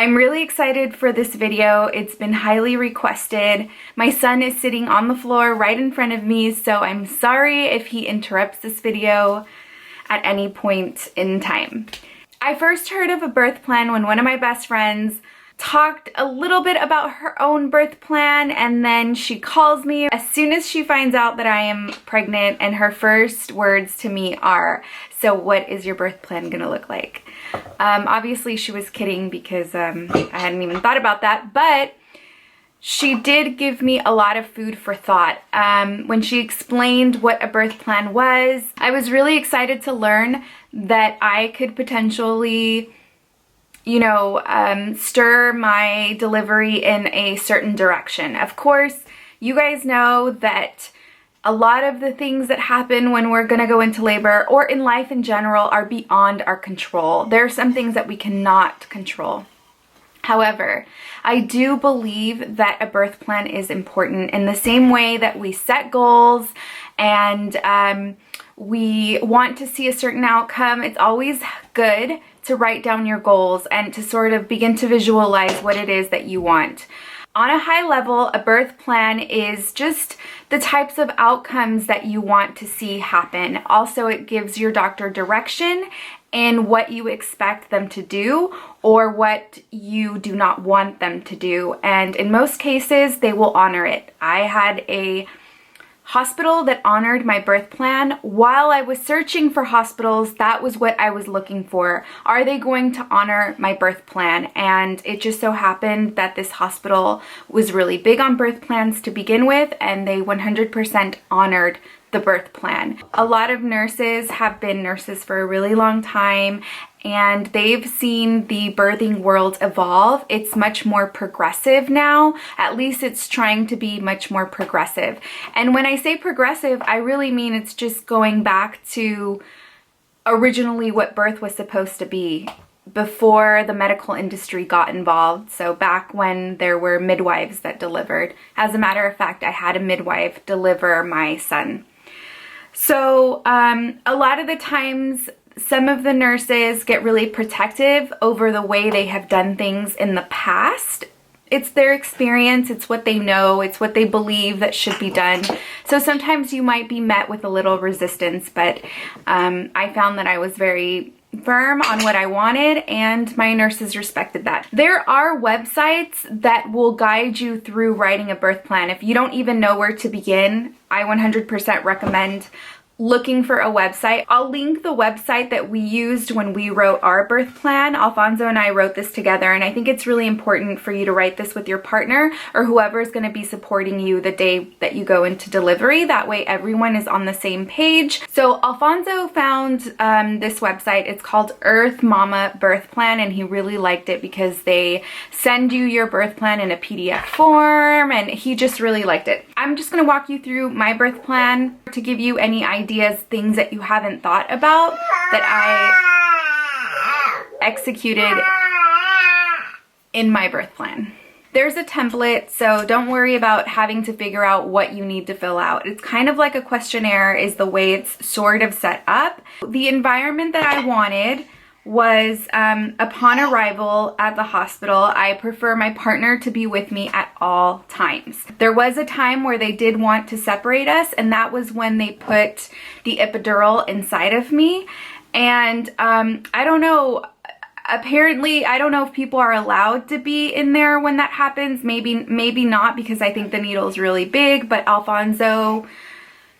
I'm really excited for this video. It's been highly requested. My son is sitting on the floor right in front of me, so I'm sorry if he interrupts this video at any point in time. I first heard of a birth plan when one of my best friends talked a little bit about her own birth plan, and then she calls me as soon as she finds out that I am pregnant, and her first words to me are, "So what is your birth plan gonna look like?" Obviously she was kidding because I hadn't even thought about that, but she did give me a lot of food for thought. When she explained what a birth plan was, I was really excited to learn that I could potentially, stir my delivery in a certain direction. Of course, you guys know that a lot of the things that happen when we're gonna go into labor or in life in general are beyond our control. There are some things that we cannot control. However, I do believe that a birth plan is important in the same way that we set goals and we want to see a certain outcome. It's always good to write down your goals and to sort of begin to visualize what it is that you want. On a high level, a birth plan is just the types of outcomes that you want to see happen. Also, it gives your doctor direction in what you expect them to do or what you do not want them to do. And in most cases, they will honor it. I had a hospital that honored my birth plan. While I was searching for hospitals, that was what I was looking for. Are they going to honor my birth plan? And it just so happened that this hospital was really big on birth plans to begin with, and they 100% honored the birth plan. A lot of nurses have been nurses for a really long time, and they've seen the birthing world evolve. It's much more progressive now. At least it's trying to be much more progressive. And when I say progressive, I really mean it's just going back to originally what birth was supposed to be before the medical industry got involved. So back when there were midwives that delivered. As a matter of fact, I had a midwife deliver my son. So a lot of the times, some of the nurses get really protective over the way they have done things in the past. It's their experience, it's what they know, it's what they believe that should be done. So sometimes you might be met with a little resistance, but I found that I was very firm on what I wanted, and my nurses respected that. There are websites that will guide you through writing a birth plan. If you don't even know where to begin, I 100% recommend looking for a website. I'll link the website that we used when we wrote our birth plan. Alfonso and I wrote this together, and I think it's really important for you to write this with your partner or whoever is going to be supporting you the day that you go into delivery. That way everyone is on the same page. So Alfonso found this website. It's called Earth Mama Birth Plan, and he really liked it because they send you your birth plan in a PDF form, and he just really liked it. I'm just going to walk you through my birth plan to give you any ideas, things that you haven't thought about that I executed in my birth plan. There's a template, so don't worry about having to figure out what you need to fill out. It's kind of like a questionnaire is the way it's sort of set up. The environment that I wanted was upon arrival at the hospital, I prefer my partner to be with me at all times. There was a time where they did want to separate us, and that was when they put the epidural inside of me. And I don't know, apparently, I don't know if people are allowed to be in there when that happens. Maybe not, because I think the needle is really big, but Alfonso,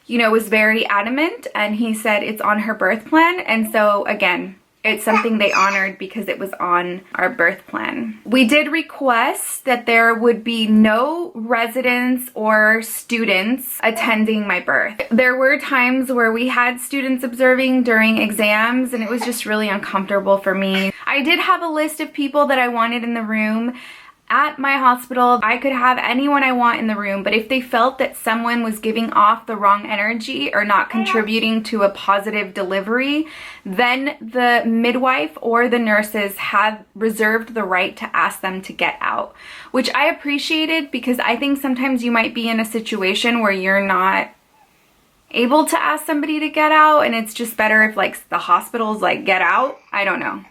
was very adamant, and he said it's on her birth plan. And so again, it's something they honored because it was on our birth plan. We did request that there would be no residents or students attending my birth. There were times where we had students observing during exams, and it was just really uncomfortable for me. I did have a list of people that I wanted in the room. At my hospital, I could have anyone I want in the room, but if they felt that someone was giving off the wrong energy or not contributing to a positive delivery, then the midwife or the nurses had reserved the right to ask them to get out, which I appreciated, because I think sometimes you might be in a situation where you're not able to ask somebody to get out, and it's just better if the hospital's get out. I don't know.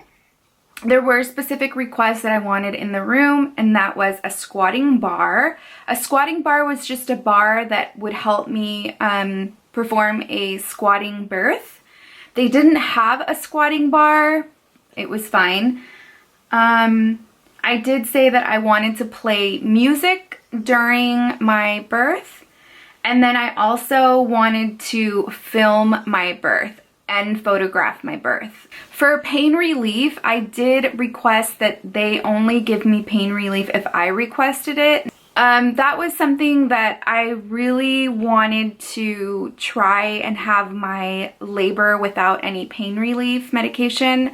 there were specific requests that I wanted in the room, and that was a squatting bar. A squatting bar was just a bar that would help me perform a squatting birth. They didn't have a squatting bar. It was fine. I did say that I wanted to play music during my birth, and then I also wanted to film my birth and photograph my birth. For pain relief, I did request that they only give me pain relief if I requested it. That was something that I really wanted to try and have my labor without any pain relief medication.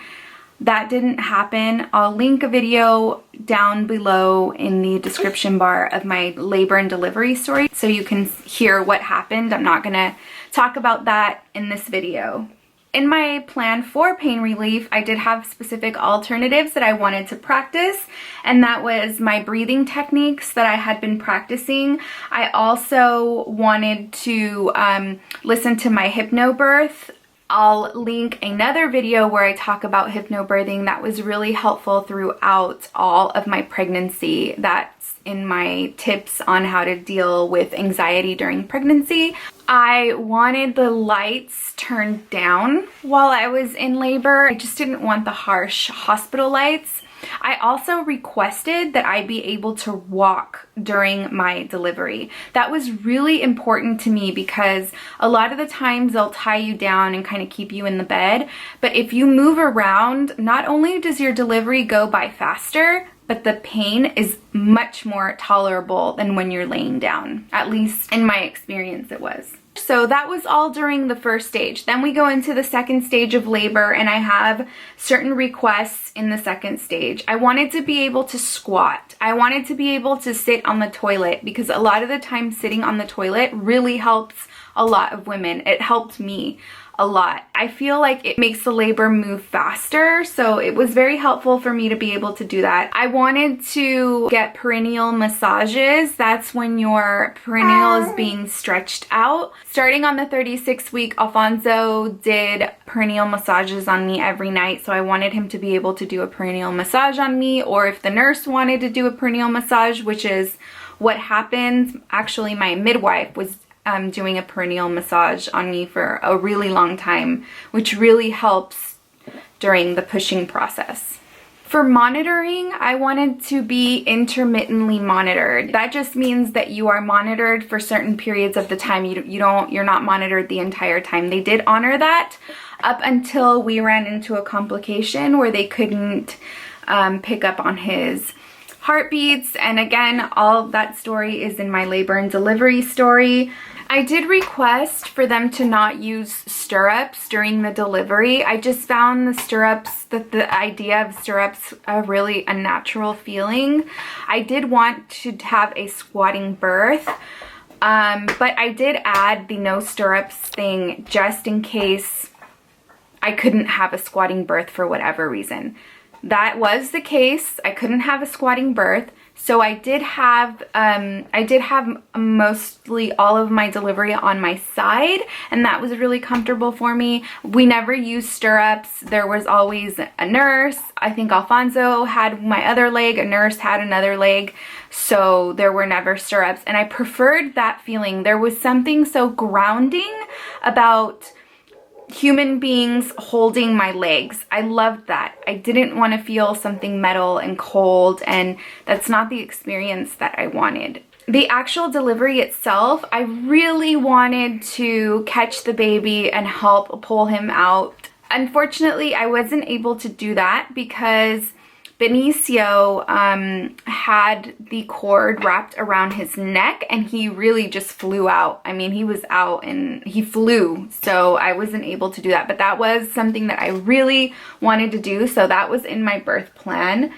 That didn't happen. I'll link a video down below in the description bar of my labor and delivery story so you can hear what happened. I'm not gonna talk about that in this video. In my plan for pain relief, I did have specific alternatives that I wanted to practice, and that was my breathing techniques that I had been practicing. I also wanted to listen to my hypnobirth. I'll link another video where I talk about hypnobirthing that was really helpful throughout all of my pregnancy. That's in my tips on how to deal with anxiety during pregnancy. I wanted the lights turned down while I was in labor. I just didn't want the harsh hospital lights. I also requested that I be able to walk during my delivery. That was really important to me because a lot of the times they'll tie you down and kind of keep you in the bed. But if you move around, not only does your delivery go by faster, but the pain is much more tolerable than when you're laying down. At least in my experience it was. So that was all during the first stage. Then we go into the second stage of labor, and I have certain requests in the second stage. I wanted to be able to squat. I wanted to be able to sit on the toilet because a lot of the time sitting on the toilet really helps a lot of women. It helped me a lot. I feel like it makes the labor move faster, so it was very helpful for me to be able to do that. I wanted to get perineal massages. That's when your perineal is being stretched out. Starting on the 36th week, Alfonso did perineal massages on me every night, so I wanted him to be able to do a perineal massage on me, or if the nurse wanted to do a perineal massage, which is what happened. Actually, my midwife was doing a perineal massage on me for a really long time, which really helps during the pushing process. For monitoring, I wanted to be intermittently monitored. That just means that you are monitored for certain periods of the time. You're not monitored the entire time. They did honor that up until we ran into a complication where they couldn't pick up on his heartbeats. And again, all of that story is in my labor and delivery story. I did request for them to not use stirrups during the delivery. I just found the stirrups, the idea of stirrups, a really unnatural feeling. I did want to have a squatting birth, but I did add the no stirrups thing just in case I couldn't have a squatting birth for whatever reason. That was the case. I couldn't have a squatting birth. So I did have mostly all of my delivery on my side, and that was really comfortable for me. We never used stirrups. There was always a nurse. I think Alfonso had my other leg, a nurse had another leg, so there were never stirrups, and I preferred that feeling. There was something so grounding about human beings holding my legs. I loved that. I didn't want to feel something metal and cold, and that's not the experience that I wanted. The actual delivery itself, I really wanted to catch the baby and help pull him out. Unfortunately, I wasn't able to do that because Benicio had the cord wrapped around his neck, and he really just flew out. I mean, he was out and he flew, so I wasn't able to do that. But that was something that I really wanted to do, so that was in my birth plan.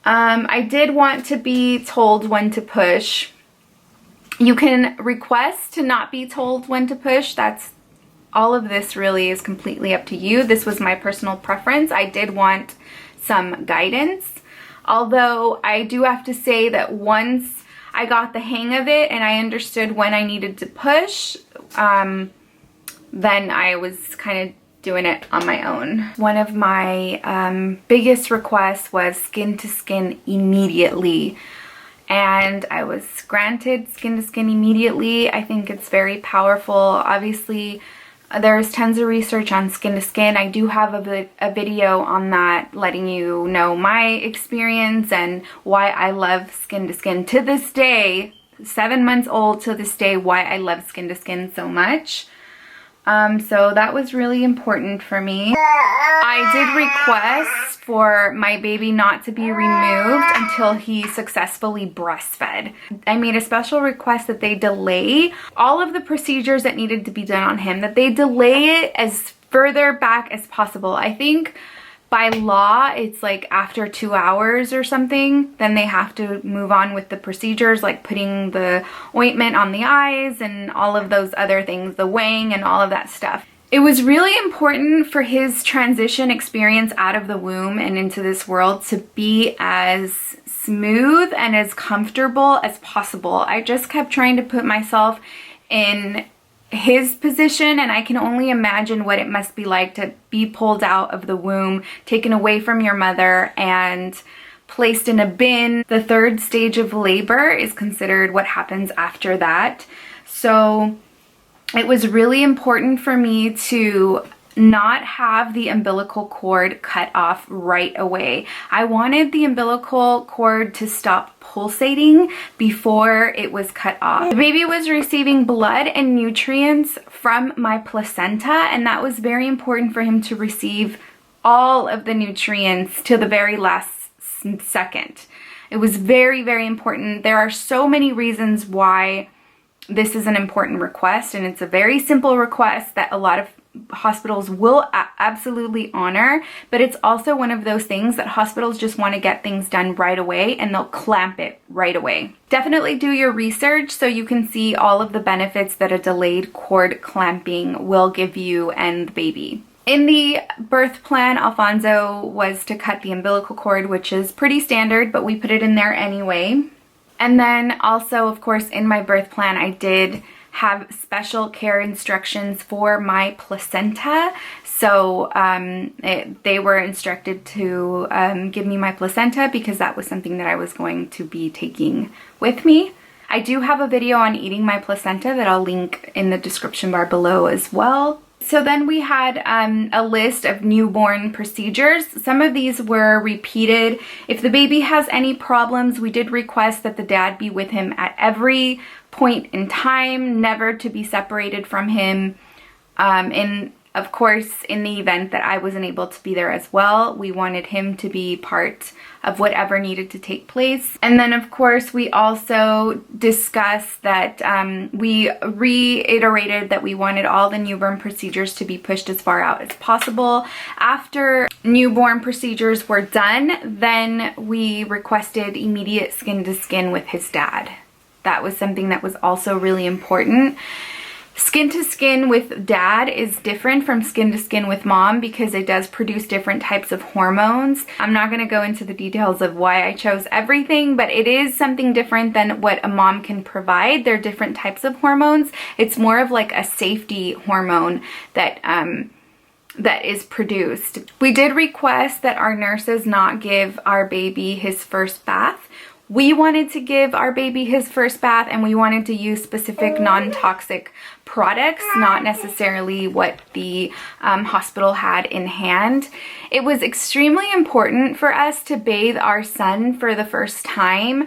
I did want to be told when to push. You can request to not be told when to push. That's all of this really is completely up to you. This was my personal preference. I did want some guidance, although I do have to say that once I got the hang of it and I understood when I needed to push, then I was kind of doing it on my own. One of my biggest requests was skin to skin immediately, and I was granted skin to skin immediately. I think it's very powerful. Obviously, there's tons of research on skin to skin. I do have a video on that, letting you know my experience and why I love skin to skin to this day. 7 months old to this day, why I love skin to skin so much. So that was really important for me. I did request for my baby not to be removed until he successfully breastfed. I made a special request that they delay all of the procedures that needed to be done on him, that they delay it as further back as possible. I think by law, it's like after 2 hours or something, then they have to move on with the procedures, like putting the ointment on the eyes and all of those other things, the weighing and all of that stuff. It was really important for his transition experience out of the womb and into this world to be as smooth and as comfortable as possible. I just kept trying to put myself in his position, and I can only imagine what it must be like to be pulled out of the womb, taken away from your mother, and placed in a bin. The third stage of labor is considered what happens after that. So it was really important for me to not have the umbilical cord cut off right away. I wanted the umbilical cord to stop pulsating before it was cut off. The baby was receiving blood and nutrients from my placenta, and that was very important for him to receive all of the nutrients to the very last second. It was very, very important. There are so many reasons why this is an important request, and it's a very simple request that a lot of hospitals will absolutely honor, but it's also one of those things that hospitals just want to get things done right away, and they'll clamp it right away. Definitely do your research so you can see all of the benefits that a delayed cord clamping will give you and the baby. In the birth plan, Alfonso was to cut the umbilical cord, which is pretty standard, but we put it in there anyway. And then also, of course, in my birth plan, I did have special care instructions for my placenta. So they were instructed to give me my placenta because that was something that I was going to be taking with me. I do have a video on eating my placenta that I'll link in the description bar below as well. So then we had a list of newborn procedures. Some of these were repeated. If the baby has any problems, we did request that the dad be with him at every point in time, never to be separated from him. Of course, in the event that I wasn't able to be there as well, we wanted him to be part of whatever needed to take place. And then, of course, we also discussed that we reiterated that we wanted all the newborn procedures to be pushed as far out as possible. After newborn procedures were done, then we requested immediate skin to skin with his dad. That was something that was also really important. Skin to skin with dad is different from skin to skin with mom because it does produce different types of hormones. I'm not going to go into the details of why I chose everything, but it is something different than what a mom can provide. They're different types of hormones. It's more of like a safety hormone that is produced. We did request that our nurses not give our baby his first bath. We wanted to give our baby his first bath, and we wanted to use specific non-toxic products, not necessarily what the hospital had in hand. It was extremely important for us to bathe our son for the first time.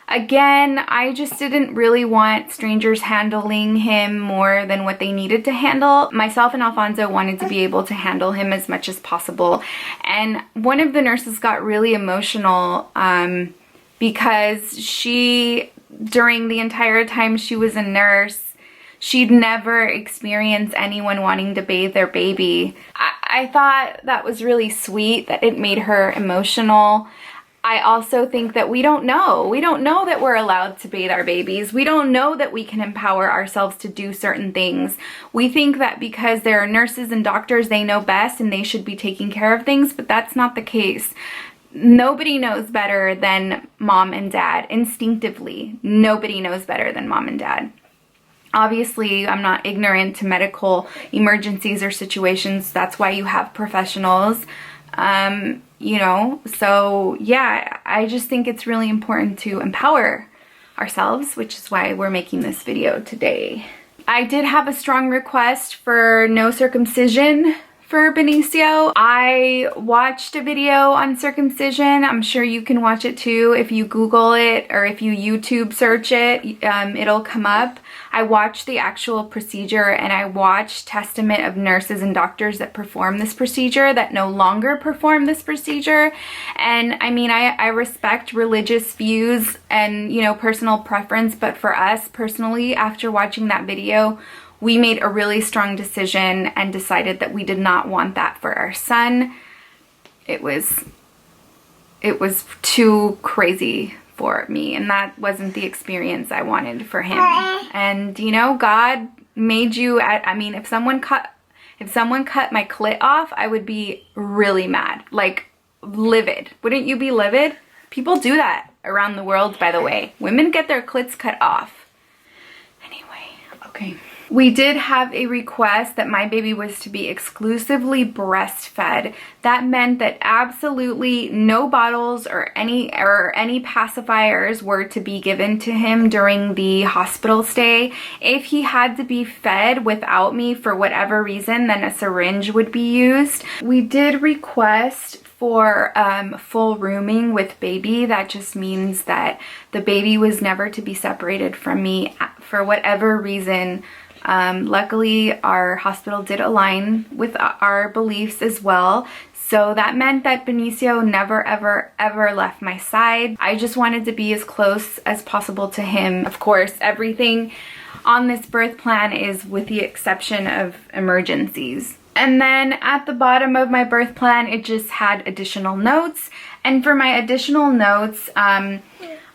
Again, I just didn't really want strangers handling him more than what they needed to handle. Myself and Alfonso wanted to be able to handle him as much as possible. And one of the nurses got really emotional because she, during the entire time she was a nurse, she'd never experienced anyone wanting to bathe their baby. I thought that was really sweet, that it made her emotional. I also think that we don't know. We don't know that we're allowed to bathe our babies. We don't know that we can empower ourselves to do certain things. We think that because there are nurses and doctors, they know best and they should be taking care of things, but that's not the case. Nobody knows better than mom and dad. Instinctively, nobody knows better than mom and dad. Obviously, I'm not ignorant to medical emergencies or situations. That's why you have professionals, you know. So yeah, I just think it's really important to empower ourselves, which is why we're making this video today. I did have a strong request for no circumcision for Benicio. I watched a video on circumcision. I'm sure you can watch it too. If you Google it or if you YouTube search it, it'll come up. I watched the actual procedure, and I watched testament of nurses and doctors that perform this procedure that no longer perform this procedure. And I mean, I respect religious views and, you know, personal preference, but for us personally, after watching that video, we made a really strong decision and decided that we did not want that for our son. It was too crazy for me, and that wasn't the experience I wanted for him. And you know, God made you, I mean, if someone cut my clit off, I would be really mad, like livid. Wouldn't you be livid? People do that around the world, by the way. Women get their clits cut off. Anyway, okay. We did have a request that my baby was to be exclusively breastfed. That meant that absolutely no bottles or any pacifiers were to be given to him during the hospital stay. If he had to be fed without me for whatever reason, then a syringe would be used. We did request for full rooming with baby. That just means that the baby was never to be separated from me for whatever reason. Luckily, our hospital did align with our beliefs as well. So that meant that Benicio never, ever, ever left my side. I just wanted to be as close as possible to him. Of course, everything on this birth plan is with the exception of emergencies. And then at the bottom of my birth plan, it just had additional notes. And for my additional notes,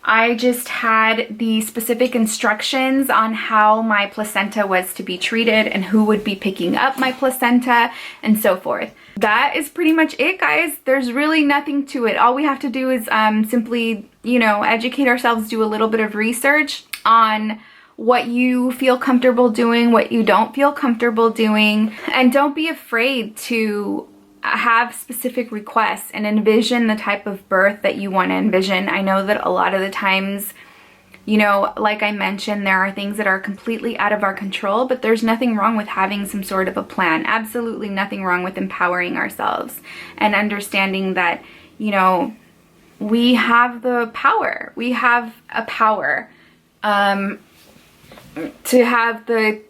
I just had the specific instructions on how my placenta was to be treated and who would be picking up my placenta and so forth. That is pretty much it, guys. There's really nothing to it. All we have to do is simply, you know, educate ourselves, do a little bit of research on what you feel comfortable doing, what you don't feel comfortable doing, and don't be afraid to have specific requests and envision the type of birth that you want to envision. I know that a lot of the times, you know, like I mentioned, there are things that are completely out of our control, but there's nothing wrong with having some sort of a plan. Absolutely nothing wrong with empowering ourselves and understanding that, you know, we have the power. We have a power to have the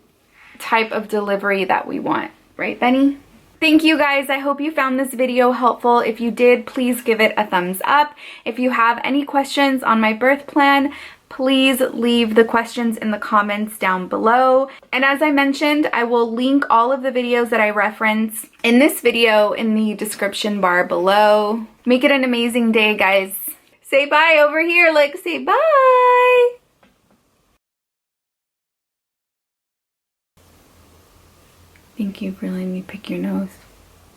type of delivery that we want. Right, Benny? Thank you guys. I hope you found this video helpful. If you did, please give it a thumbs up. If you have any questions on my birth plan, please leave the questions in the comments down below. And as I mentioned, I will link all of the videos that I reference in this video in the description bar below. Make it an amazing day, guys. Say bye over here. Like, say bye. Thank you for letting me pick your nose.